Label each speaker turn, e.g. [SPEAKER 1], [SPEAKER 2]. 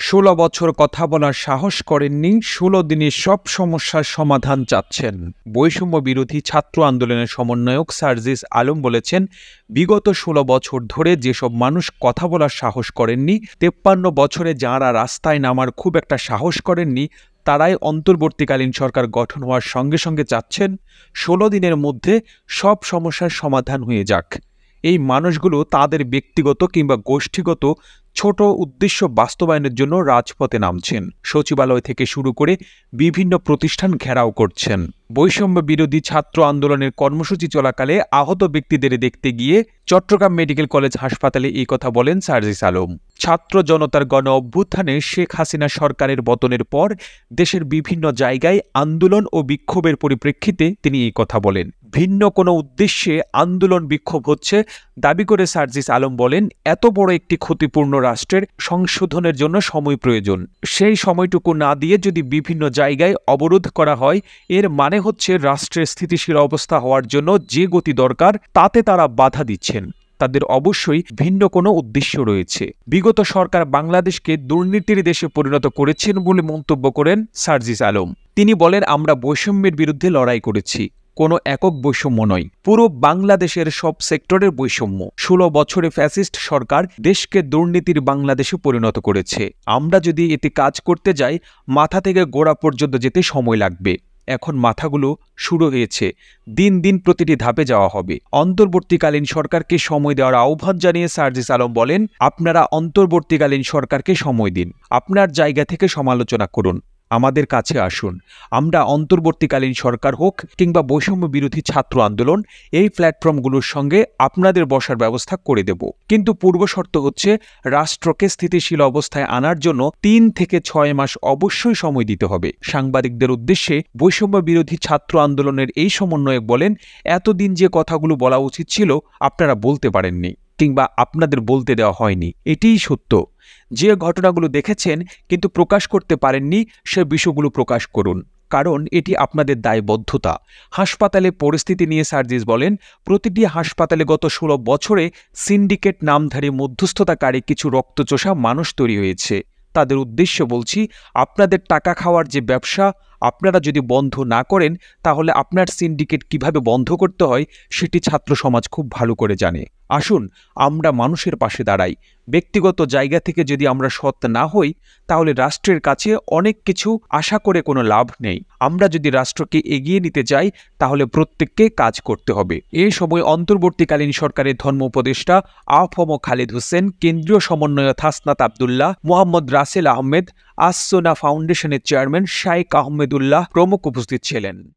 [SPEAKER 1] ১৬ বছর কথা বলার সাহস করেননি, ১৬ দিনে সব সমস্যার সমাধান চাচ্ছেন। বৈষম্য বিরোধী ছাত্র আন্দোলনের সমন্বয়ক সার্জিস আলম বলেছেন, বিগত ১৬ বছর ধরে যেসব মানুষ কথা বলার সাহস করেননি, ৫৩ বছরে যাঁরা রাস্তায় নামার খুব একটা সাহস করেননি, তারাই অন্তর্বর্তীকালীন সরকার গঠন হওয়ার সঙ্গে সঙ্গে চাচ্ছেন ১৬ দিনের মধ্যে সব সমস্যার সমাধান হয়ে যাক। এই মানুষগুলো তাদের ব্যক্তিগত কিংবা গোষ্ঠীগত ছোট উদ্দেশ্য বাস্তবায়নের জন্য রাজপথে নামছেন, সচিবালয় থেকে শুরু করে বিভিন্ন প্রতিষ্ঠান ঘেরাও করছেন। বৈষম্য বিরোধী ছাত্র আন্দোলনের কর্মসূচি চলাকালে আহত ব্যক্তিদের দেখতে গিয়ে চট্টগ্রাম মেডিকেল কলেজ হাসপাতালে এই কথা বলেন সার্জিস আলম। ছাত্র জনতার গণ অভ্যুত্থানে শেখ হাসিনা সরকারের পতনের পর দেশের বিভিন্ন জায়গায় আন্দোলন ও বিক্ষোভের পরিপ্রেক্ষিতে তিনি এই কথা বলেন। ভিন্ন কোনো উদ্দেশ্যে আন্দোলন বিক্ষোভ হচ্ছে দাবি করে সার্জিস আলম বলেন, এত বড় একটি ক্ষতিপূর্ণ রাষ্ট্রের সংশোধনের জন্য সময় প্রয়োজন। সেই সময়টুকু না দিয়ে যদি বিভিন্ন জায়গায় অবরোধ করা হয়, এর মানে হচ্ছে রাষ্ট্রের স্থিতিশীল অবস্থা হওয়ার জন্য যে গতি দরকার তাতে তারা বাধা দিচ্ছেন। তাদের অবশ্যই ভিন্ন কোনো উদ্দেশ্য রয়েছে। বিগত সরকার বাংলাদেশকে দুর্নীতির দেশে পরিণত করেছেন বলে মন্তব্য করেন সার্জিস আলম। তিনি বলেন, আমরা বৈষম্যের বিরুদ্ধে লড়াই করেছি, কোনো একক বৈষম্য নয়, পুরো বাংলাদেশের সব সেক্টরের বৈষম্য। ১৬ বছরে ফ্যাসিস্ট সরকার দেশকে দুর্নীতির বাংলাদেশে পরিণত করেছে। আমরা যদি এতে কাজ করতে যাই, মাথা থেকে গোড়া পর্যন্ত যেতে সময় লাগবে। এখন মাথাগুলো শুরু হয়েছে, দিন দিন প্রতিটি ধাপে যাওয়া হবে। অন্তর্বর্তীকালীন সরকারকে সময় দেওয়ার আহ্বান জানিয়ে সার্জিস আলম বলেন, আপনারা অন্তর্বর্তীকালীন সরকারকে সময় দিন, আপনার জায়গা থেকে সমালোচনা করুন, আমাদের কাছে আসুন। আমরা অন্তর্বর্তীকালীন সরকার হোক কিংবা বৈষম্য বিরোধী ছাত্র আন্দোলন, এই প্ল্যাটফর্মগুলোর সঙ্গে আপনাদের বসার ব্যবস্থা করে দেব। কিন্তু পূর্বশর্ত হচ্ছে রাষ্ট্রকে স্থিতিশীল অবস্থায় আনার জন্য ৩ থেকে ৬ মাস অবশ্যই সময় দিতে হবে। সাংবাদিকদের উদ্দেশ্যে বৈষম্য বিরোধী ছাত্র আন্দোলনের এই সমন্বয়ক বলেন, এতদিন যে কথাগুলো বলা উচিত ছিল আপনারা বলতে পারেননি কিংবা আপনাদের বলতে দেওয়া হয়নি। এটিই সত্য। যে ঘটনাগুলো দেখেছেন কিন্তু প্রকাশ করতে পারেননি, সে বিষয়গুলো প্রকাশ করুন, কারণ এটি আপনাদের দায়বদ্ধতা। হাসপাতালে পরিস্থিতি নিয়ে সার্জিস বলেন, প্রতিটি হাসপাতালে গত ১৬ বছরে সিন্ডিকেট নামধারী মধ্যস্থতাকারী কিছু রক্তচোষা মানুষ তৈরি হয়েছে। তাদের উদ্দেশ্য বলছি, আপনাদের টাকা খাওয়ার যে ব্যবসা আপনারা যদি বন্ধ না করেন, তাহলে আপনার সিন্ডিকেট কিভাবে বন্ধ করতে হয় সেটি ছাত্র সমাজ খুব ভালো করে জানে। আসুন আমরা মানুষের পাশে দাঁড়াই। ব্যক্তিগত জায়গা থেকে যদি আমরা সৎ না হই, তাহলে রাষ্ট্রের কাছে অনেক কিছু আশা করে কোনো লাভ নেই। আমরা যদি রাষ্ট্রকে এগিয়ে নিতে চাই, তাহলে প্রত্যেককে কাজ করতে হবে। এ সময় অন্তর্বর্তীকালীন সরকারের ধর্ম উপদেষ্টা আফম খালেদ হোসেন, কেন্দ্রীয় সমন্বয়ক হাসনাত আবদুল্লাহ, মোহাম্মদ রাসেল আহমেদ, আস-সুন্নাহ ফাউন্ডেশনের চেয়ারম্যান শাইখ আহমেদুল্লাহ প্রমুখ উপস্থিত ছিলেন।